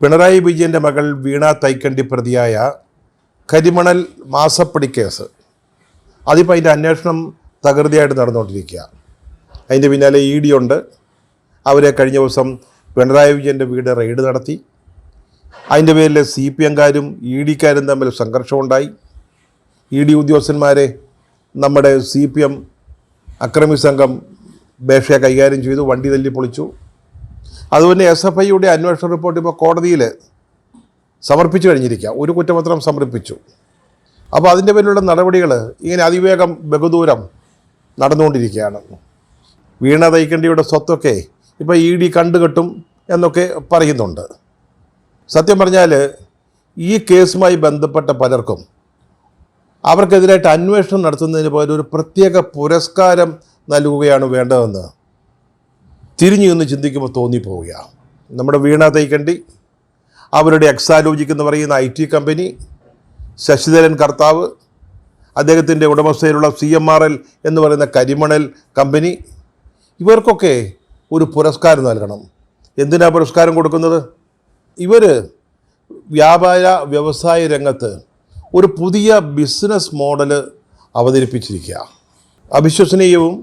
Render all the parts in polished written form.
പിണറായി വിജയൻ്റെ മകൾ വീണ തൈക്കണ്ടി പ്രതിയായ കരിമണൽ മാസപ്പടി കേസ്, അതിപ്പോൾ അതിൻ്റെ അന്വേഷണം തകൃതിയായിട്ട് നടന്നുകൊണ്ടിരിക്കുക. അതിൻ്റെ പിന്നാലെ ED ഉണ്ട്. അവരെ കഴിഞ്ഞ ദിവസം പിണറായി വിജയൻ്റെ വീട് റെയ്ഡ് നടത്തി. അതിൻ്റെ പേരിൽ CPM-കാരും ED-ക്കാരും തമ്മിൽ സംഘർഷമുണ്ടായി. ED ഉദ്യോഗസ്ഥന്മാരെ നമ്മുടെ CPM അക്രമി സംഘം ബേഷയെ കൈകാര്യം ചെയ്തു, വണ്ടി തല്ലി പൊളിച്ചു. അതുപോലെ SFI-യുടെ അന്വേഷണ റിപ്പോർട്ട് ഇപ്പോൾ കോടതിയിൽ സമർപ്പിച്ചു കഴിഞ്ഞിരിക്കുക. ഒരു കുറ്റപത്രം സമർപ്പിച്ചു. അപ്പോൾ അതിൻ്റെ പേരിലുള്ള നടപടികൾ ഇങ്ങനെ അതിവേഗം ബഹുദൂരം നടന്നുകൊണ്ടിരിക്കുകയാണ്. വീണ തൈക്കണ്ടിയുടെ സ്വത്തൊക്കെ ഇപ്പോൾ ED കണ്ടുകെട്ടും എന്നൊക്കെ പറയുന്നുണ്ട്. സത്യം പറഞ്ഞാൽ ഈ കേസുമായി ബന്ധപ്പെട്ട പലർക്കും അവർക്കെതിരായിട്ട് അന്വേഷണം നടത്തുന്നതിന് പകരം ഒരു പ്രത്യേക പുരസ്കാരം നൽകുകയാണ് വേണ്ടതെന്ന് തിരിഞ്ഞു നിന്ന് ചിന്തിക്കുമ്പോൾ തോന്നിപ്പോവുകയാണ്. നമ്മുടെ വീണ തൈക്കണ്ടി, അവരുടെ എക്സാലോജിക് എന്ന് പറയുന്ന IT കമ്പനി, ശശിധരൻ കർത്താവ്, അദ്ദേഹത്തിൻ്റെ ഉടമസ്ഥയിലുള്ള CMRL എന്ന് പറയുന്ന കരിമണൽ കമ്പനി, ഇവർക്കൊക്കെ ഒരു പുരസ്കാരം നൽകണം. എന്തിനാണ് പുരസ്കാരം കൊടുക്കുന്നത്? ഇവർ വ്യാപാര വ്യവസായ രംഗത്ത് ഒരു പുതിയ ബിസിനസ് മോഡൽ അവതരിപ്പിച്ചിരിക്കുക. അവിശ്വസനീയവും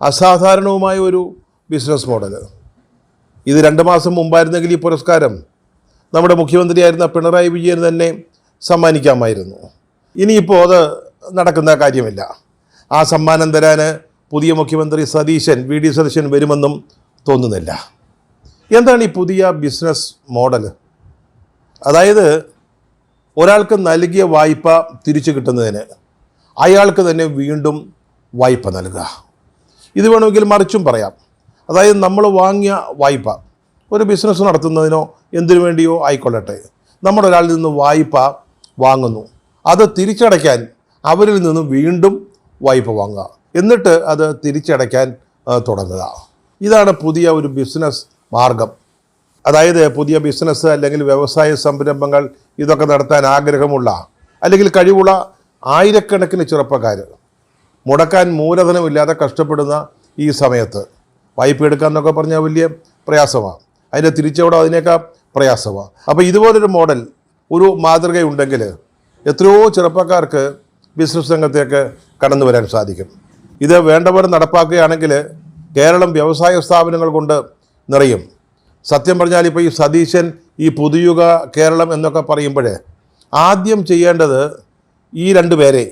അസാധാരണവുമായ ഒരു ബിസിനസ് മോഡൽ. ഇത് 2 മാസം മുമ്പായിരുന്നെങ്കിൽ ഈ പുരസ്കാരം നമ്മുടെ മുഖ്യമന്ത്രിയായിരുന്ന പിണറായി വിജയൻ തന്നെ സമ്മാനിക്കാമായിരുന്നു. ഇനിയിപ്പോൾ അത് നടക്കുന്ന കാര്യമില്ല. ആ സമ്മാനം തരാൻ പുതിയ മുഖ്യമന്ത്രി VD സതീശൻ വരുമെന്നും തോന്നുന്നില്ല. എന്താണ് ഈ പുതിയ ബിസിനസ് മോഡൽ? അതായത് ഒരാൾക്ക് നൽകിയ വായ്പ തിരിച്ചു കിട്ടുന്നതിന് അയാൾക്ക് തന്നെ വീണ്ടും വായ്പ നൽകുക. ഇത് വേണമെങ്കിൽ മറിച്ചും പറയാം. അതായത് നമ്മൾ വാങ്ങിയ വായ്പ ഒരു ബിസിനസ് നടത്തുന്നതിനോ എന്തിനു വേണ്ടിയോ ആയിക്കൊള്ളട്ടെ, നമ്മൾ ഒരാളിൽ നിന്ന് വായ്പ വാങ്ങുന്നു, അത് തിരിച്ചടയ്ക്കാൻ അവരിൽ നിന്ന് വീണ്ടും വായ്പ വാങ്ങുക, എന്നിട്ട് അത് തിരിച്ചടയ്ക്കാൻ തുടങ്ങുക. ഇതാണ് പുതിയ ഒരു ബിസിനസ് മാർഗം. അതായത് പുതിയ ബിസിനസ് അല്ലെങ്കിൽ വ്യവസായ സംരംഭങ്ങൾ ഇതൊക്കെ നടത്താൻ ആഗ്രഹമുള്ള അല്ലെങ്കിൽ കഴിവുള്ള ആയിരക്കണക്കിന് ചെറുപ്പക്കാർ മുടക്കാൻ മൂലധനമില്ലാതെ കഷ്ടപ്പെടുന്ന ഈ സമയത്ത് വായ്പ എടുക്കാമെന്നൊക്കെ പറഞ്ഞാൽ വലിയ പ്രയാസമാണ്. അതിൻ്റെ തിരിച്ചവിടെ അതിനേക്കാൾ പ്രയാസമാണ്. അപ്പോൾ ഇതുപോലൊരു മോഡൽ, ഒരു മാതൃകയുണ്ടെങ്കിൽ എത്രയോ ചെറുപ്പക്കാർക്ക് ബിസിനസ് രംഗത്തേക്ക് കടന്നു വരാൻ സാധിക്കും. ഇത് വേണ്ടവർ നടപ്പാക്കുകയാണെങ്കിൽ കേരളം വ്യവസായ സ്ഥാപനങ്ങൾ കൊണ്ട് നിറയും. സത്യം പറഞ്ഞാൽ ഇപ്പോൾ ഈ സതീശൻ, ഈ പുതുയുഗ കേരളം എന്നൊക്കെ പറയുമ്പോൾ ആദ്യം ചെയ്യേണ്ടത് ഈ 2 പേരെ,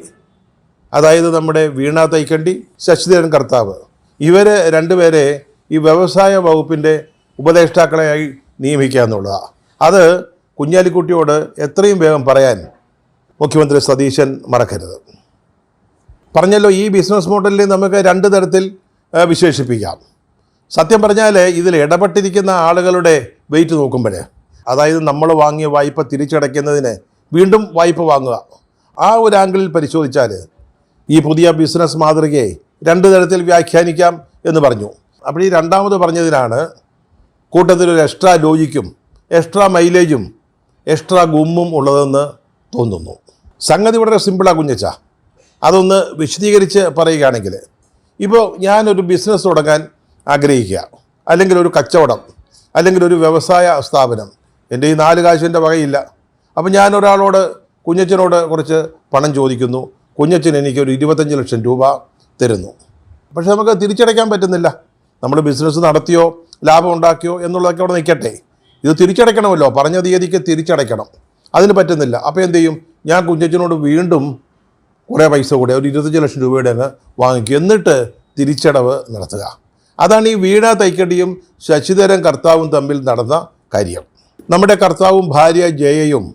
അതായത് നമ്മുടെ വീണ തൈക്കണ്ടി, ശശിധരൻ കർത്താവ്, ഇവർ 2 പേരെ ഈ വ്യവസായ വകുപ്പിൻ്റെ ഉപദേഷ്ടാക്കളായി നിയമിക്കുക എന്നുള്ളതാണ്. അത് കുഞ്ഞാലിക്കുട്ടിയോട് എത്രയും വേഗം പറയാൻ മുഖ്യമന്ത്രി സതീശൻ മറക്കരുത്. പറഞ്ഞല്ലോ, ഈ ബിസിനസ് മോഡലിൽ നമുക്ക് 2 തരത്തിൽ വിശേഷിപ്പിക്കാം. സത്യം പറഞ്ഞാൽ ഇതിൽ ഇടപെട്ടിരിക്കുന്ന ആളുകളുടെ വെയിറ്റ് നോക്കുമ്പോൾ, അതായത് നമ്മൾ വാങ്ങിയ വായ്പ തിരിച്ചടയ്ക്കുന്നതിന് വീണ്ടും വായ്പ വാങ്ങുക, ആ ഒരു ആംഗിളിൽ പരിശോധിച്ചാൽ ഈ പുതിയ ബിസിനസ് മാതൃകയെ 2 തരത്തിൽ വ്യാഖ്യാനിക്കാം എന്ന് പറഞ്ഞു. അപ്പോൾ ഈ രണ്ടാമത് പറഞ്ഞതിനാണ് കൂട്ടത്തിലൊരു എക്സ്ട്രാ ലോജിക്കും എക്സ്ട്രാ മൈലേജും എക്സ്ട്രാ ഗുമ്മും ഉള്ളതെന്ന് തോന്നുന്നു. സംഗതി വളരെ സിമ്പിളാണ് കുഞ്ഞച്ച. അതൊന്ന് വിശദീകരിച്ച് പറയുകയാണെങ്കിൽ, ഇപ്പോൾ ഞാനൊരു ബിസിനസ് തുടങ്ങാൻ ആഗ്രഹിക്കുക, അല്ലെങ്കിൽ ഒരു കച്ചവടം, അല്ലെങ്കിൽ ഒരു വ്യവസായ സ്ഥാപനം. എൻ്റെ ഈ 4 കാശിൻ്റെ വകയില്ല. അപ്പോൾ ഞാൻ ഒരാളോട്, കുഞ്ഞച്ചനോട് കുറച്ച് പണം ചോദിക്കുന്നു. കുഞ്ഞച്ചൻ എനിക്കൊരു 25 ലക്ഷം രൂപ തരുന്നു. പക്ഷേ നമുക്ക് തിരിച്ചടയ്ക്കാൻ പറ്റുന്നില്ല. നമ്മൾ ബിസിനസ് നടത്തിയോ ലാഭം ഉണ്ടാക്കിയോ എന്നുള്ളതൊക്കെ അവിടെ നിൽക്കട്ടെ, ഇത് തിരിച്ചടയ്ക്കണമല്ലോ, പറഞ്ഞ തീയതിക്ക് തിരിച്ചടയ്ക്കണം. അതിന് പറ്റുന്നില്ല. അപ്പോൾ എന്ത് ചെയ്യും? ഞാൻ കുഞ്ഞച്ചനോട് വീണ്ടും കുറേ പൈസ കൂടെ, ഒരു 25 ലക്ഷം രൂപയുടെ അങ്ങ് വാങ്ങിക്കും, എന്നിട്ട് തിരിച്ചടവ് നടത്തുക. അതാണ് ഈ വീണ തൈക്കണ്ടിയും ശശിധരൻ കർത്താവും തമ്മിൽ നടന്ന കാര്യം. നമ്മുടെ കർത്താവും ഭാര്യ ജയയും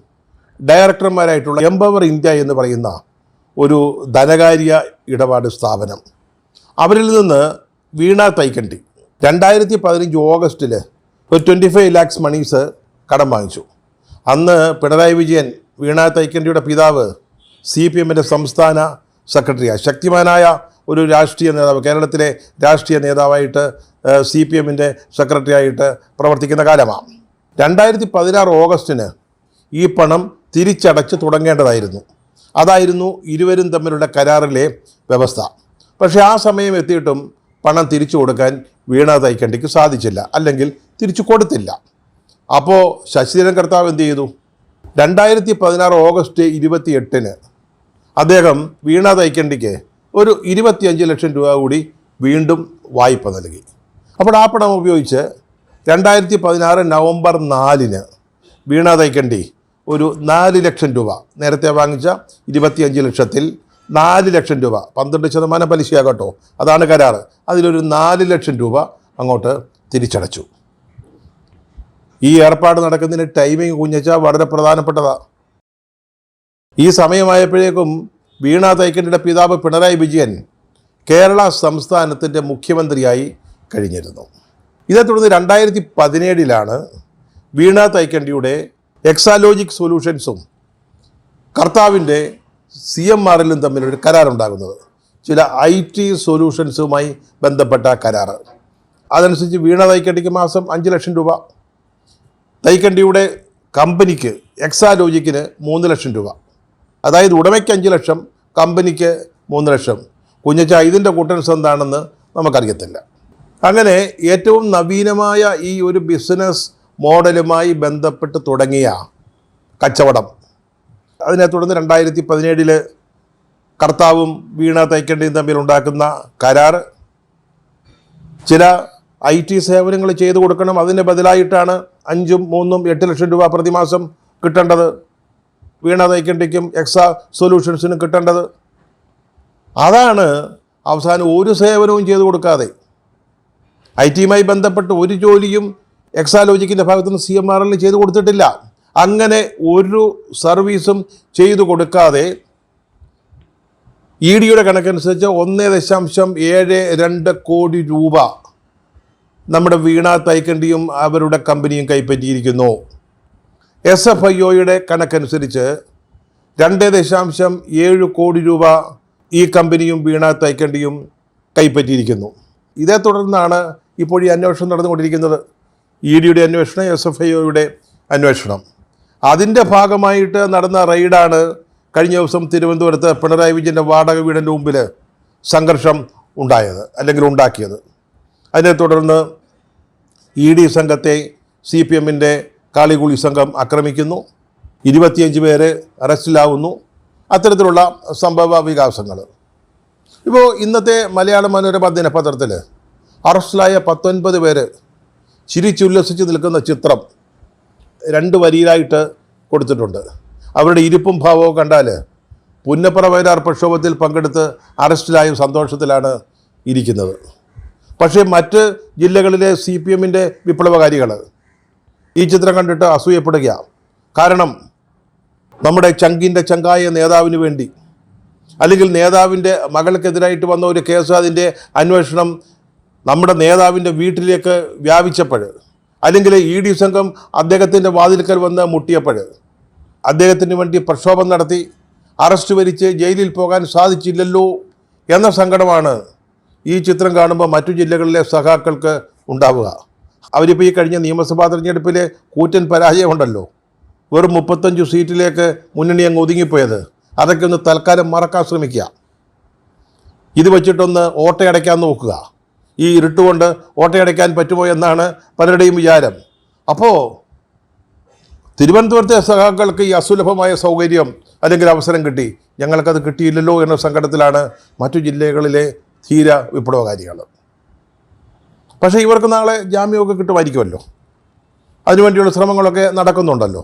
ഡയറക്ടർമാരായിട്ടുള്ള എംപവർ ഇന്ത്യ എന്ന് പറയുന്ന ഒരു ധനകാര്യ ഇടപാട് സ്ഥാപനം, അവരിൽ നിന്ന് വീണ തൈക്കണ്ടി 2015 ഓഗസ്റ്റിൽ ഒരു 25 lakhs മണീസ് കടം വാങ്ങിച്ചു. അന്ന് പിണറായി വിജയൻ, വീണ തൈക്കണ്ടിയുടെ പിതാവ്, CPM-ൻ്റെ സംസ്ഥാന സെക്രട്ടറിയാണ്. ശക്തിമാനായ ഒരു രാഷ്ട്രീയ നേതാവ്, കേരളത്തിലെ രാഷ്ട്രീയ നേതാവായിട്ട് CPM-ൻ്റെ സെക്രട്ടറി ആയിട്ട് പ്രവർത്തിക്കുന്ന കാലമാണ്. 2016 ഓഗസ്റ്റിന് ഈ പണം തിരിച്ചടച്ച് തുടങ്ങേണ്ടതായിരുന്നു. അതായിരുന്നു ഇരുവരും തമ്മിലുള്ള കരാറിലെ വ്യവസ്ഥ. പക്ഷേ ആ സമയം എത്തിയിട്ടും പണം തിരിച്ചു കൊടുക്കാൻ വീണ തൈക്കണ്ടിക്ക് സാധിച്ചില്ല, അല്ലെങ്കിൽ തിരിച്ചു കൊടുത്തില്ല. അപ്പോൾ ശശിധരൻ കർത്താവ് എന്ത് ചെയ്തു? 2016 ഓഗസ്റ്റ് 28 അദ്ദേഹം വീണ തൈക്കണ്ടിക്ക് ഒരു 25 ലക്ഷം രൂപ കൂടി വീണ്ടും വായ്പ നൽകി. അപ്പോൾ ആ പണം ഉപയോഗിച്ച് 2016 നവംബർ 4 വീണ തൈക്കണ്ടി ഒരു 4 ലക്ഷം രൂപ, നേരത്തെ വാങ്ങിച്ച 25 ലക്ഷത്തിൽ 4 ലക്ഷം രൂപ, 12% പലിശയാകട്ടോ, അതാണ് കരാറ്, അതിലൊരു 4 ലക്ഷം രൂപ അങ്ങോട്ട് തിരിച്ചടച്ചു. ഈ ഏർപ്പാട് നടക്കുന്നതിന് ടൈമിംഗ് കുഞ്ഞച്ച വളരെ പ്രധാനപ്പെട്ടതാണ്. ഈ സമയമായപ്പോഴേക്കും വീണ തൈക്കണ്ടിയുടെ പിതാവ് പിണറായി വിജയൻ കേരള സംസ്ഥാനത്തിൻ്റെ മുഖ്യമന്ത്രിയായി കഴിഞ്ഞിരുന്നു. ഇതേ തുടർന്ന് 2017 വീണ തൈക്കണ്ടിയുടെ എക്സാലോജിക് സൊല്യൂഷൻസും കർത്താവിൻ്റെ CMRലും തമ്മിലൊരു കരാറുണ്ടാകുന്നത്, ചില IT സൊല്യൂഷൻസുമായി ബന്ധപ്പെട്ട കരാർ. അതനുസരിച്ച് വീണ തൈക്കണ്ടിക്ക് മാസം 5 ലക്ഷം രൂപ, തൈക്കണ്ടിയുടെ കമ്പനിക്ക് എക്സാലോജിക്കിന് 3 ലക്ഷം രൂപ. അതായത് ഉടമയ്ക്ക് 5 ലക്ഷം, കമ്പനിക്ക് 3 ലക്ഷം. കുഞ്ഞച്ച ഇതിൻ്റെ കൂട്ടൻസ് എന്താണെന്ന് നമുക്കറിയത്തില്ല. അങ്ങനെ ഏറ്റവും നവീനമായ ഈ ഒരു ബിസിനസ് മോഡലുമായി ബന്ധപ്പെട്ട് തുടങ്ങിയ കച്ചവടം, അതിനെ തുടർന്ന് 2017 കർത്താവും വീണ തൈക്കണ്ടിയും തമ്മിലുണ്ടാക്കുന്ന കരാർ, ചില IT സേവനങ്ങൾ ചെയ്തു കൊടുക്കണം, അതിന് ബദലായിട്ടാണ് 5, 3, 8 ലക്ഷം രൂപ പ്രതിമാസം കിട്ടേണ്ടത് വീണ തൈക്കണ്ടിക്കും എക്സാ സൊല്യൂഷൻസിനും കിട്ടേണ്ടത്. അതാണ് അവസാനം ഒരു സേവനവും ചെയ്തു കൊടുക്കാതെ, IT-യുമായി ബന്ധപ്പെട്ട് ഒരു ജോലിയും എക്സാലോജിക്കിൻ്റെ ഭാഗത്തുനിന്ന് CMRL ചെയ്തു കൊടുത്തിട്ടില്ല. അങ്ങനെ ഒരു സർവീസും ചെയ്തു കൊടുക്കാതെ EDയുടെ കണക്കനുസരിച്ച് 1.72 കോടി രൂപ നമ്മുടെ വീണ തൈക്കണ്ടിയും അവരുടെ കമ്പനിയും കൈപ്പറ്റിയിരിക്കുന്നു. SFIOയുടെ കണക്കനുസരിച്ച് 2.7 കോടി രൂപ ഈ കമ്പനിയും വീണ തൈക്കണ്ടിയും കൈപ്പറ്റിയിരിക്കുന്നു. ഇതേ തുടർന്നാണ് ഇപ്പോൾ ഈ അന്വേഷണം നടന്നുകൊണ്ടിരിക്കുന്നത്. EDയുടെ അന്വേഷണം, SFIOയുടെ അന്വേഷണം. അതിൻ്റെ ഭാഗമായിട്ട് നടന്ന റെയ്ഡാണ് കഴിഞ്ഞ ദിവസം തിരുവനന്തപുരത്ത് പിണറായി വിജയൻ്റെ വാടക വീടിൻ്റെ മുമ്പിൽ സംഘർഷം ഉണ്ടാക്കിയത്. അതിനെ തുടർന്ന് ED സംഘത്തെ CPMൻ്റെ കാളികൂളി സംഘം ആക്രമിക്കുന്നു, 25 പേര് അറസ്റ്റിലാവുന്നു. അത്തരത്തിലുള്ള സംഭവ വികാസങ്ങൾ. ഇപ്പോൾ ഇന്നത്തെ മലയാള മനോരമ ദിനപത്രത്തിൽ അറസ്റ്റിലായ 19 പേര് ചിരിച്ചുല്ലസിച്ച് നിൽക്കുന്ന ചിത്രം 2 വരിയിലായിട്ട് കൊടുത്തിട്ടുണ്ട്. അവരുടെ ഇരിപ്പും ഭാവവും കണ്ടാൽ പുന്നപ്പറ വയലാർ പ്രക്ഷോഭത്തിൽ പങ്കെടുത്ത് അറസ്റ്റിലായ സന്തോഷത്തിലാണ് ഇരിക്കുന്നത്. പക്ഷേ മറ്റ് ജില്ലകളിലെ CPMൻ്റെ വിപ്ലവകാരികൾ ഈ ചിത്രം കണ്ടിട്ട് അസൂയപ്പെടുക. കാരണം നമ്മുടെ ചങ്കിൻ്റെ ചങ്കായ നേതാവിന് വേണ്ടി, അല്ലെങ്കിൽ നേതാവിൻ്റെ മകൾക്കെതിരായിട്ട് വന്ന ഒരു കേസ്, അതിൻ്റെ അന്വേഷണം നമ്മുടെ നേതാവിൻ്റെ വീട്ടിലേക്ക് വ്യാപിച്ചപ്പോൾ, അല്ലെങ്കിൽ ED സംഘം അദ്ദേഹത്തിൻ്റെ വാതിൽക്കൽ വന്ന് മുട്ടിയപ്പോൾ അദ്ദേഹത്തിന് വേണ്ടി പ്രക്ഷോഭം നടത്തി അറസ്റ്റ് വരിച്ച് ജയിലിൽ പോകാൻ സാധിച്ചില്ലല്ലോ എന്ന സങ്കടമാണ് ഈ ചിത്രം കാണുമ്പോൾ മറ്റു ജില്ലകളിലെ സഖാക്കൾക്ക് ഉണ്ടാവുക. അവരിപ്പോൾ ഈ കഴിഞ്ഞ നിയമസഭാ തെരഞ്ഞെടുപ്പിലെ കൂറ്റൻ പരാജയമുണ്ടല്ലോ, വെറും 35 സീറ്റിലേക്ക് മുന്നണി അങ്ങ് ഒതുങ്ങിപ്പോയത്, അതൊക്കെ ഒന്ന് തൽക്കാലം മറക്കാൻ ശ്രമിക്കുക. ഇത് വെച്ചിട്ടൊന്ന് ഓട്ടയടയ്ക്കാൻ നോക്കുക. ഈ ഇരുട്ടുകൊണ്ട് ഓട്ടയടയ്ക്കാൻ പറ്റുമോ എന്നാണ് പലരുടെയും വിചാരം. അപ്പോൾ തിരുവനന്തപുരത്തെ സഖാക്കൾക്ക് ഈ അസുലഭമായ സൗകര്യം അല്ലെങ്കിൽ അവസരം കിട്ടി, ഞങ്ങൾക്കത് കിട്ടിയില്ലല്ലോ എന്ന സങ്കടത്തിലാണ് മറ്റു ജില്ലകളിലെ ധീര വിപ്ലവകാരികൾ. പക്ഷേ ഇവർക്ക് നാളെ ജാമ്യമൊക്കെ കിട്ടുമായിരിക്കുമല്ലോ, അതിനുവേണ്ടിയുള്ള ശ്രമങ്ങളൊക്കെ നടക്കുന്നുണ്ടല്ലോ.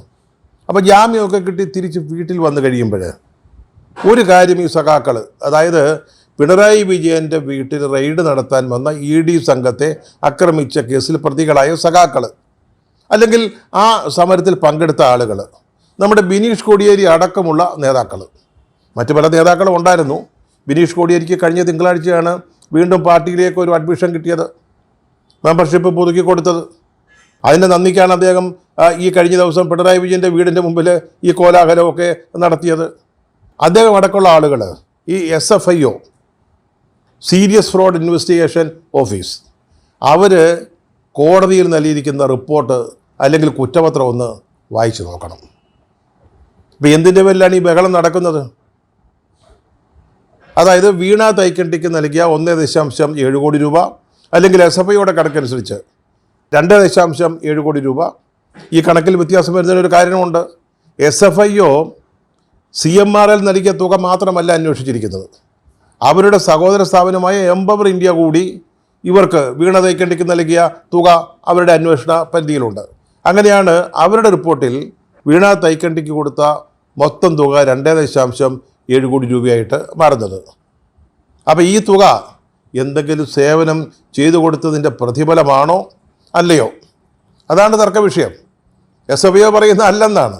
അപ്പോൾ ജാമ്യമൊക്കെ കിട്ടി തിരിച്ച് വീട്ടിൽ വന്നു കഴിയുമ്പോൾ ഒരു കാര്യം ഈ സഖാക്കൾ, അതായത് പിണറായി വിജയൻ്റെ വീട്ടിൽ റെയ്ഡ് നടത്താൻ വന്ന ED സംഘത്തെ ആക്രമിച്ച കേസിൽ പ്രതികളായ സഖാക്കൾ, അല്ലെങ്കിൽ ആ സമരത്തിൽ പങ്കെടുത്ത ആളുകൾ, നമ്മുടെ ബിനീഷ് കോടിയേരി അടക്കമുള്ള നേതാക്കൾ, മറ്റു പല നേതാക്കളും ഉണ്ടായിരുന്നു. ബിനീഷ് കോടിയേരിക്ക് കഴിഞ്ഞ തിങ്കളാഴ്ചയാണ് വീണ്ടും പാർട്ടിയിലേക്ക് ഒരു അഡ്മിഷൻ കിട്ടിയത്, മെമ്പർഷിപ്പ് പുതുക്കി കൊടുത്തത്. അതിൻ്റെ നന്ദിക്കാണ് അദ്ദേഹം ഈ കഴിഞ്ഞ ദിവസം പിണറായി വിജയൻ്റെ വീടിൻ്റെ മുമ്പിൽ ഈ കോലാഹലമൊക്കെ നടത്തിയത്. അദ്ദേഹം അടക്കമുള്ള ആളുകൾ ഈ SFIO, serious fraud investigation office, അവർ കോടതിയിൽ നൽകിയിരിക്കുന്ന റിപ്പോർട്ട് അല്ലെങ്കിൽ കുറ്റപത്രം ഒന്ന് വായിച്ചു നോക്കണം. ഇപ്പോൾ എന്തിൻ്റെ പേരിലാണ് ഈ ബഹളം നടക്കുന്നത്? അതായത് വീണ തൈക്കണ്ടിക്ക് നൽകിയ 1.7 കോടി രൂപ, അല്ലെങ്കിൽ SFIOയുടെ കണക്കനുസരിച്ച് 2.7 കോടി രൂപ, ഈ കണക്കിൽ വ്യത്യാസം വരുന്നതിനൊരു കാരണമുണ്ട്. SFIO CMRL നൽകിയ തുക മാത്രമല്ല അന്വേഷിച്ചിരിക്കുന്നത്. അവരുടെ സഹോദര സ്ഥാപനമായ എംപവർ ഇന്ത്യ കൂടി ഇവർക്ക് വീണ തൈക്കണ്ടിക്ക് നൽകിയ തുക അവരുടെ അന്വേഷണ പരിധിയിലുണ്ട്. അങ്ങനെയാണ് അവരുടെ റിപ്പോർട്ടിൽ വീണ തൈക്കണ്ടിക്ക് കൊടുത്ത മൊത്തം തുക 2.7 കോടി രൂപയായിട്ട് മാറുന്നത്. അപ്പോൾ ഈ തുക എന്തെങ്കിലും സേവനം ചെയ്തു കൊടുത്തതിൻ്റെ പ്രതിഫലമാണോ അല്ലയോ, അതാണ് തർക്ക വിഷയം. SFIO പറയുന്നത് അല്ലെന്നാണ്,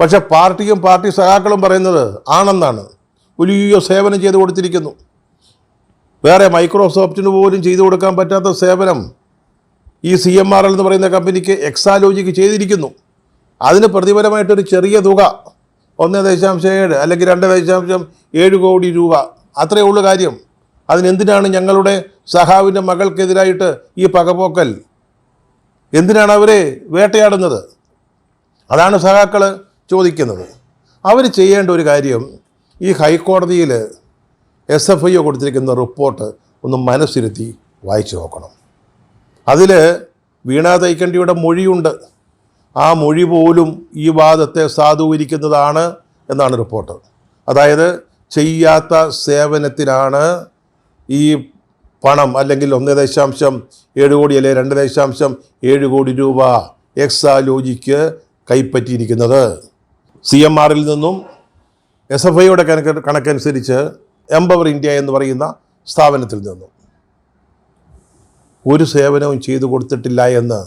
പക്ഷെ പാർട്ടിയും പാർട്ടി സഖാക്കളും പറയുന്നത് ആണെന്നാണ്. വലിയ സേവനം ചെയ്തു കൊടുത്തിരിക്കുന്നു. വേറെ മൈക്രോസോഫ്റ്റിന് പോലും ചെയ്തു കൊടുക്കാൻ പറ്റാത്ത സേവനം ഈ CMRL എന്ന് പറയുന്ന കമ്പനിക്ക് എക്സാലോജിക്ക് ചെയ്തിരിക്കുന്നു. അതിന് പ്രതിഫലമായിട്ടൊരു ചെറിയ തുക 1.7 അല്ലെങ്കിൽ 2.7 കോടി രൂപ, അത്രയേ ഉള്ളൂ കാര്യം. അതിനെന്തിനാണ് ഞങ്ങളുടെ സഖാവിൻ്റെ മകൾക്കെതിരായിട്ട് ഈ പകപോക്കൽ? എന്തിനാണ് അവരെ വേട്ടയാടുന്നത്? അതാണ് സഖാക്കൾ ചോദിക്കുന്നത്. അവർ ചെയ്യേണ്ട ഒരു കാര്യം, ഈ ഹൈക്കോടതിയിൽ SFIO കൊടുത്തിരിക്കുന്ന റിപ്പോർട്ട് ഒന്ന് മനസ്സിരുത്തി വായിച്ചു നോക്കണം. അതിൽ വീണ തൈക്കണ്ടിയുടെ മൊഴിയുണ്ട്. ആ മൊഴി പോലും ഈ വാദത്തെ സാധൂകരിക്കുന്നതാണ് എന്നാണ് റിപ്പോർട്ട്. അതായത് ചെയ്യാത്ത സേവനത്തിനാണ് ഈ പണം, അല്ലെങ്കിൽ 1.7 കോടി അല്ലെങ്കിൽ 2.7 കോടി രൂപ എക്സാലോജിക്ക് കൈപ്പറ്റിയിരിക്കുന്നത്. CMRL നിന്നും SFIOയുടെ കണക്കനുസരിച്ച് എംപവർ ഇന്ത്യ എന്ന് പറയുന്ന സ്ഥാപനത്തിൽ നിന്നും ഒരു സേവനവും ചെയ്തു കൊടുത്തിട്ടില്ല എന്ന്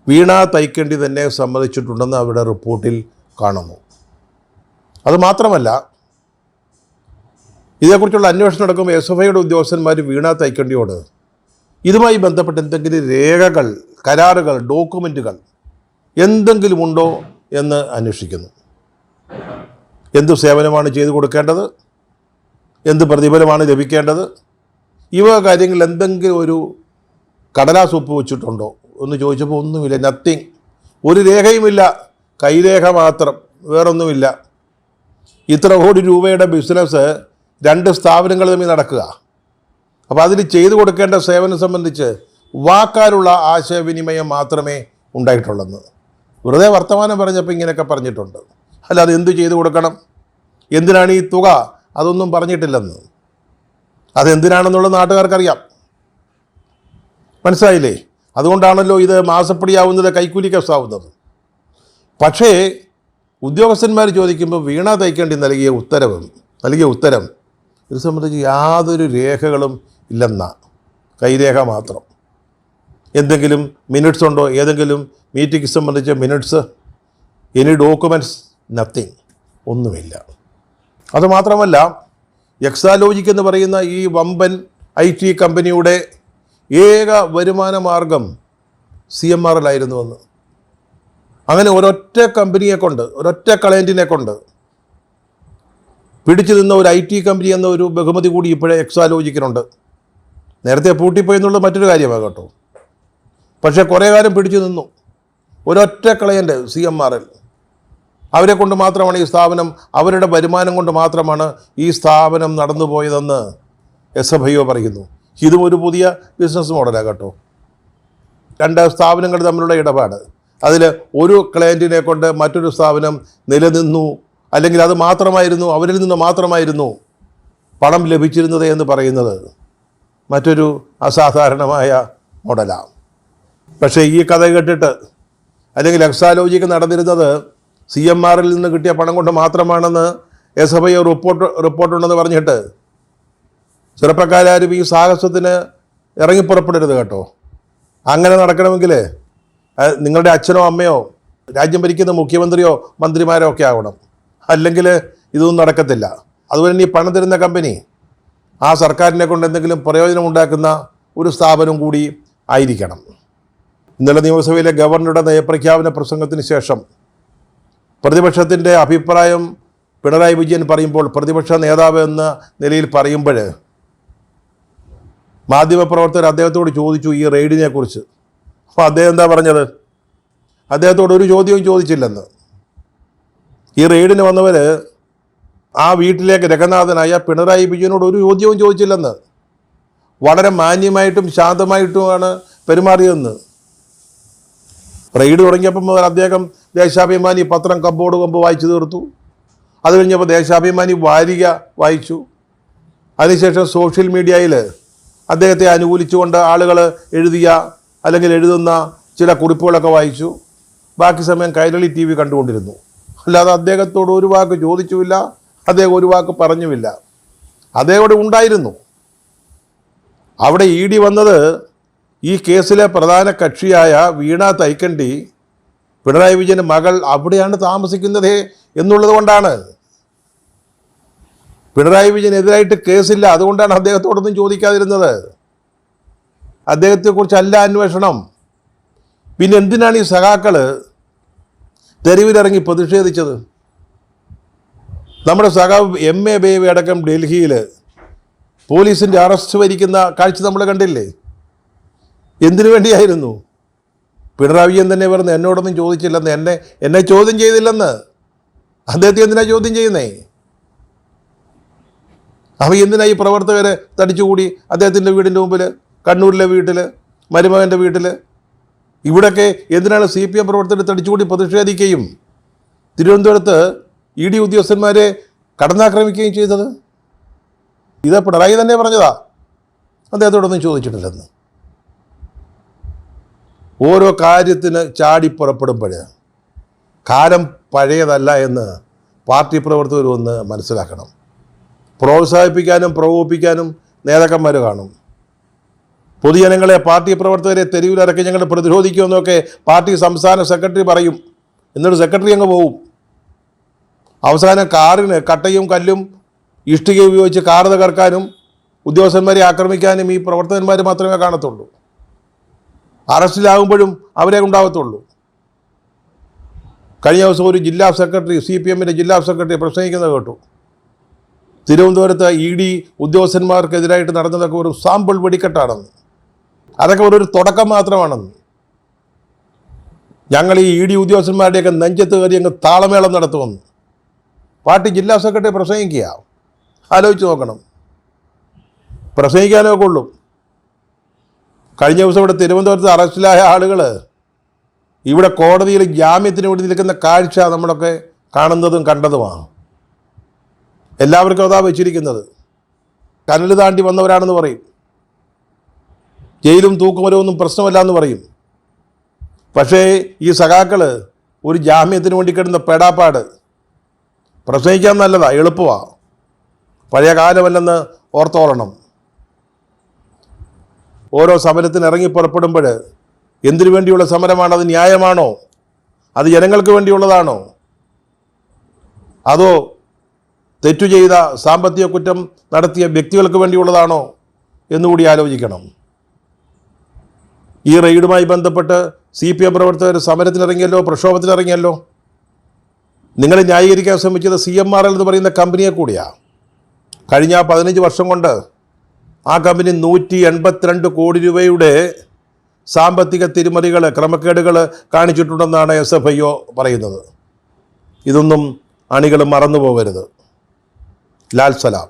വീണ തൈക്കണ്ടി തന്നെ സമ്മതിച്ചിട്ടുണ്ടെന്ന് അവരുടെ റിപ്പോർട്ടിൽ കാണുന്നു. അതുമാത്രമല്ല, ഇതേക്കുറിച്ചുള്ള അന്വേഷണം നടക്കുമ്പോൾ SFIOയുടെ ഉദ്യോഗസ്ഥന്മാർ വീണ തൈക്കണ്ടിയോട് ഇതുമായി ബന്ധപ്പെട്ട് എന്തെങ്കിലും രേഖകൾ, കരാറുകൾ, ഡോക്യുമെൻറ്റുകൾ എന്തെങ്കിലും ഉണ്ടോ എന്ന് അന്വേഷിക്കുന്നു. എന്തു സേവനമാണ് ചെയ്തു കൊടുക്കേണ്ടത്, എന്ത് പ്രതിഫലമാണ് ലഭിക്കേണ്ടത്, ഇവ കാര്യങ്ങളിൽ എന്തെങ്കിലും ഒരു കടലാസ് ഒപ്പ് വെച്ചിട്ടുണ്ടോ എന്ന് ചോദിച്ചപ്പോൾ ഒന്നുമില്ല, നത്തിങ്. ഒരു രേഖയുമില്ല, കൈരേഖ മാത്രം, വേറൊന്നുമില്ല. ഇത്ര കോടി രൂപയുടെ ബിസിനസ് 2 സ്ഥാപനങ്ങൾ തമ്മിൽ നടക്കുക. അപ്പോൾ അതിൽ ചെയ്തു കൊടുക്കേണ്ട സേവനം സംബന്ധിച്ച് വാക്കാലുള്ള ആശയവിനിമയം മാത്രമേ ഉണ്ടായിട്ടുള്ളെന്ന്. വെറുതെ വർത്തമാനം പറഞ്ഞപ്പോൾ ഇങ്ങനെയൊക്കെ പറഞ്ഞിട്ടുണ്ട്. അല്ലാതെ എന്തു ചെയ്തു കൊടുക്കണം, എന്തിനാണ് ഈ തുക, അതൊന്നും പറഞ്ഞിട്ടില്ലെന്ന്. അതെന്തിനാണെന്നുള്ളത് നാട്ടുകാർക്കറിയാം. മനസ്സിലായില്ലേ? അതുകൊണ്ടാണല്ലോ ഇത് മാസപ്പടിയാവുന്നത്, കൈക്കൂലി കേസാവുന്നത്. പക്ഷേ ഉദ്യോഗസ്ഥന്മാർ ചോദിക്കുമ്പോൾ വീണ തൈക്കണ്ടി നൽകിയ ഉത്തരം ഇത് സംബന്ധിച്ച് യാതൊരു രേഖകളും ഇല്ലെന്ന, കൈരേഖ മാത്രം. എന്തെങ്കിലും മിനിറ്റ്സ് ഉണ്ടോ, ഏതെങ്കിലും മീറ്റിംഗ് സംബന്ധിച്ച മിനിറ്റ്സ്, എനി ഡോക്യുമെൻറ്റ്സ്, നത്തിങ്, ഒന്നുമില്ല. അതുമാത്രമല്ല, എക്സാലോജിക് എന്ന് പറയുന്ന ഈ വമ്പൻ IT കമ്പനിയുടെ ഏക വരുമാന മാർഗം CMRL ആയിരുന്നുവെന്ന്. അങ്ങനെ ഒരൊറ്റ കമ്പനിയെ കൊണ്ട്, ഒരൊറ്റ ക്ലയൻറ്റിനെ കൊണ്ട് പിടിച്ചു നിന്ന ഒരു IT കമ്പനി എന്ന ഒരു ബഹുമതി കൂടി ഇപ്പോഴേ എക്സാലോജിക്കിനുണ്ട്. നേരത്തെ പൂട്ടിപ്പോയി എന്നുള്ളത് മറ്റൊരു കാര്യമാണ് കേട്ടോ. പക്ഷേ കുറേ കാലം പിടിച്ചു നിന്നു ഒരൊറ്റ ക്ലയൻറ്റ് CMRL. അവരെ കൊണ്ട് മാത്രമാണ് ഈ സ്ഥാപനം, അവരുടെ വരുമാനം കൊണ്ട് മാത്രമാണ് ഈ സ്ഥാപനം നടന്നു പോയതെന്ന് SFIO പറയുന്നു. ഇതും ഒരു പുതിയ ബിസിനസ് മോഡലാണ് കേട്ടോ. 2 സ്ഥാപനങ്ങൾ തമ്മിലുള്ള ഇടപാട്, അതിൽ ഒരു ക്ലയൻറ്റിനെ കൊണ്ട് മറ്റൊരു സ്ഥാപനം നിലനിന്നു, അല്ലെങ്കിൽ അത് മാത്രമായിരുന്നു, അവരിൽ നിന്ന് മാത്രമായിരുന്നു പണം ലഭിച്ചിരുന്നത് എന്ന് പറയുന്നത് മറ്റൊരു അസാധാരണമായ മോഡലാണ്. പക്ഷേ ഈ കഥ കേട്ടിട്ട്, അല്ലെങ്കിൽ എക്സാലോജിക്ക് നടന്നിരുന്നത് CMRL നിന്ന് കിട്ടിയ പണം കൊണ്ട് മാത്രമാണെന്ന് SFIO റിപ്പോർട്ടുണ്ടെന്ന് പറഞ്ഞിട്ട് ചെറുപ്പക്കാരും ഈ സാഹസത്തിന് ഇറങ്ങിപ്പുറപ്പെടരുത് കേട്ടോ. അങ്ങനെ നടക്കണമെങ്കിൽ നിങ്ങളുടെ അച്ഛനോ അമ്മയോ രാജ്യം ഭരിക്കുന്ന മുഖ്യമന്ത്രിയോ മന്ത്രിമാരോ ഒക്കെ ആവണം, അല്ലെങ്കിൽ ഇതൊന്നും നടക്കത്തില്ല. അതുപോലെ തന്നെ ഈ പണം തരുന്ന കമ്പനി ആ സർക്കാരിനെ കൊണ്ട് എന്തെങ്കിലും പ്രയോജനം ഉണ്ടാക്കുന്ന ഒരു സ്ഥാപനം കൂടി ആയിരിക്കണം. ഇന്നലെ നിയമസഭയിലെ ഗവർണറുടെ നയപ്രഖ്യാപന പ്രസംഗത്തിന് ശേഷം പ്രതിപക്ഷത്തിൻ്റെ അഭിപ്രായം പിണറായി വിജയൻ പറയുമ്പോൾ, പ്രതിപക്ഷ നേതാവ് എന്ന നിലയിൽ പറയുമ്പോൾ മാധ്യമപ്രവർത്തകർ അദ്ദേഹത്തോട് ചോദിച്ചു ഈ റെയ്ഡിനെ കുറിച്ച്. അപ്പോൾ അദ്ദേഹം എന്താ പറഞ്ഞത്? അദ്ദേഹത്തോട് ഒരു ചോദ്യവും ചോദിച്ചില്ലെന്ന്. ഈ റെയ്ഡിന് വന്നവർ ആ വീട്ടിലേക്ക് രംഗനാഥനായ പിണറായി വിജയനോട് ഒരു ചോദ്യവും ചോദിച്ചില്ലെന്ന്. വളരെ മാന്യമായിട്ടും ശാന്തമായിട്ടുമാണ് പെരുമാറിയതെന്ന്. റെയ്ഡ് തുടങ്ങിയപ്പോൾ മുതൽ അദ്ദേഹം ദേശാഭിമാനി പത്രം കമ്പോട് കൊമ്പ് വായിച്ചു തീർത്തു. അത് കഴിഞ്ഞപ്പോൾ ദേശാഭിമാനി വാരിക വായിച്ചു. അതിനുശേഷം സോഷ്യൽ മീഡിയയിൽ അദ്ദേഹത്തെ അനുകൂലിച്ചുകൊണ്ട് ആളുകൾ എഴുതിയ അല്ലെങ്കിൽ എഴുതുന്ന ചില കുറിപ്പുകളൊക്കെ വായിച്ചു. ബാക്കി സമയം കൈരളി TV കണ്ടുകൊണ്ടിരുന്നു. അല്ലാതെ അദ്ദേഹത്തോട് ഒരു വാക്ക് ചോദിച്ചുമില്ല, അദ്ദേഹം ഒരു വാക്ക് പറഞ്ഞുമില്ല. അദ്ദേഹം അവിടെ ഉണ്ടായിരുന്നു. അവിടെ ED വന്നത് ഈ കേസിലെ പ്രധാന കക്ഷിയായ വീണ തൈക്കണ്ടി, പിണറായി വിജയൻ്റെ മകൾ അവിടെയാണ് താമസിക്കുന്നത് എന്നുള്ളത് കൊണ്ടാണ്. പിണറായി വിജയനെതിരായിട്ട് കേസില്ല, അതുകൊണ്ടാണ് അദ്ദേഹത്തോടൊന്നും ചോദിക്കാതിരുന്നത്. അദ്ദേഹത്തെക്കുറിച്ചല്ല അന്വേഷണം. പിന്നെ എന്തിനാണ് ഈ സഖാക്കൾ തെരുവിലിറങ്ങി പ്രതിഷേധിച്ചത്? നമ്മുടെ സഖാവ് MA ബേബി അടക്കം ഡൽഹിയിൽ പോലീസിൻ്റെ അറസ്റ്റ് വരിക്കുന്ന കാഴ്ച നമ്മൾ കണ്ടില്ലേ? എന്തിനു വേണ്ടിയായിരുന്നു? പിണറായി വിജയൻ തന്നെ പറഞ്ഞു എന്നോടൊന്നും ചോദിച്ചില്ലെന്ന്, എന്നെ ചോദ്യം ചെയ്തില്ലെന്ന്. അദ്ദേഹത്തെ എന്തിനാ ചോദ്യം ചെയ്യുന്നേ? അവ എന്തിനാ ഈ പ്രവർത്തകരെ തടിച്ചുകൂടി അദ്ദേഹത്തിൻ്റെ വീടിൻ്റെ മുമ്പിൽ, കണ്ണൂരിലെ വീട്ടിൽ, മരുമകൻ്റെ വീട്ടിൽ, ഇവിടെയൊക്കെ എന്തിനാണ് CPM പ്രവർത്തകർ തടിച്ചുകൂടി പ്രതിഷേധിക്കുകയും തിരുവനന്തപുരത്ത് ED ഉദ്യോഗസ്ഥന്മാരെ കടന്നാക്രമിക്കുകയും ചെയ്തത്? ഇത് പിണറായി തന്നെ പറഞ്ഞതാ, അദ്ദേഹത്തോടൊന്നും ചോദിച്ചിട്ടില്ലെന്ന്. ഓരോ കാര്യത്തിന് ചാടിപ്പുറപ്പെടുമ്പോൾ കാലം പഴയതല്ല എന്ന് പാർട്ടി പ്രവർത്തകർ ഒന്ന് മനസ്സിലാക്കണം. പ്രോത്സാഹിപ്പിക്കാനും പ്രകോപിപ്പിക്കാനും നേതാക്കന്മാർ കാണും. പൊതുജനങ്ങളെ, പാർട്ടി പ്രവർത്തകരെ തെരുവിലിറക്കി ഞങ്ങൾ പ്രതിരോധിക്കുമെന്നൊക്കെ പാർട്ടി സംസ്ഥാന സെക്രട്ടറി പറയും. എന്നിട്ട് സെക്രട്ടറി അങ്ങ് പോവും. അവസാനം കാറിന് കട്ടയും കല്ലും ഇഷ്ടിക ഉപയോഗിച്ച് കാറ് തകർക്കാനും ഉദ്യോഗസ്ഥന്മാരെ ആക്രമിക്കാനും ഈ പ്രവർത്തകന്മാർ മാത്രമേ കാണത്തുള്ളൂ. അറസ്റ്റിലാകുമ്പോഴും അവരെ ഉണ്ടാകത്തുള്ളൂ. കഴിഞ്ഞ ദിവസം ഒരു ജില്ലാ സെക്രട്ടറി, CPMൻ്റെ ജില്ലാ സെക്രട്ടറി പ്രസംഗിക്കുന്നത് കേട്ടു. തിരുവനന്തപുരത്ത് ED ഉദ്യോഗസ്ഥന്മാർക്കെതിരായിട്ട് നടന്നതൊക്കെ ഒരു സാമ്പിൾ വെടിക്കെട്ടാണെന്ന്, അതൊക്കെ ഒരു തുടക്കം മാത്രമാണെന്ന്. ഞങ്ങൾ ഈ ED ഉദ്യോഗസ്ഥന്മാരുടെയൊക്കെ നെഞ്ചത്ത് കയറി അങ്ങ് താളമേളം നടത്തുമെന്ന് പാർട്ടി ജില്ലാ സെക്രട്ടറി പ്രസംഗിക്കുക. ആലോചിച്ച് നോക്കണം. പ്രസംഗിക്കാനോ കൊള്ളും. കഴിഞ്ഞ ദിവസം ഇവിടെ തിരുവനന്തപുരത്ത് അറസ്റ്റിലായ ആളുകൾ ഇവിടെ കോടതിയിൽ ജാമ്യത്തിന് വേണ്ടി നിൽക്കുന്ന കാഴ്ച നമ്മളൊക്കെ കാണുന്നതും കണ്ടതുമാണ്. എല്ലാവർക്കും അതാ വെച്ചിരിക്കുന്നത്. കനൽ താണ്ടി വന്നവരാണെന്ന് പറയും, ജയിലും തൂക്കുമരമൊന്നും പ്രശ്നമല്ല എന്ന് പറയും. പക്ഷേ ഈ സഖാക്കൾ ഒരു ജാമ്യത്തിന് വേണ്ടി കിടന്ന പെടാപ്പാട് പ്രസംഗിക്കാൻ നല്ലതാണ്, എളുപ്പമാണ്. പഴയ കാലമല്ലെന്ന് ഓർത്തോളണം. ഓരോ സമരത്തിന് ഇറങ്ങി പുറപ്പെടുമ്പോൾ എന്തിനു വേണ്ടിയുള്ള സമരമാണ്? അത് ന്യായമാണോ? അത് ജനങ്ങൾക്ക് വേണ്ടിയുള്ളതാണോ? അതോ തെറ്റു ചെയ്ത, സാമ്പത്തിക കുറ്റം നടത്തിയ വ്യക്തികൾക്ക് വേണ്ടിയുള്ളതാണോ എന്നുകൂടി ആലോചിക്കണം. ഈ റെയ്ഡുമായി ബന്ധപ്പെട്ട് CPM പ്രവർത്തകർ സമരത്തിനിറങ്ങിയല്ലോ, പ്രക്ഷോഭത്തിനിറങ്ങിയല്ലോ. നിങ്ങൾ ന്യായീകരിക്കാൻ ശ്രമിച്ചത് CMRL എന്ന് പറയുന്ന കമ്പനിയെ കൂടിയാണ്. കഴിഞ്ഞ 15 വർഷം കൊണ്ട് ആ കമ്പനി 182 കോടി രൂപയുടെ സാമ്പത്തിക തിരിമറികൾ, ക്രമക്കേടുകൾ കാണിച്ചിട്ടുണ്ടെന്നാണ് SFIO പറയുന്നത്. ഇതൊന്നും അണികൾ മറന്നു പോകരുത്. ലാൽ സലാം.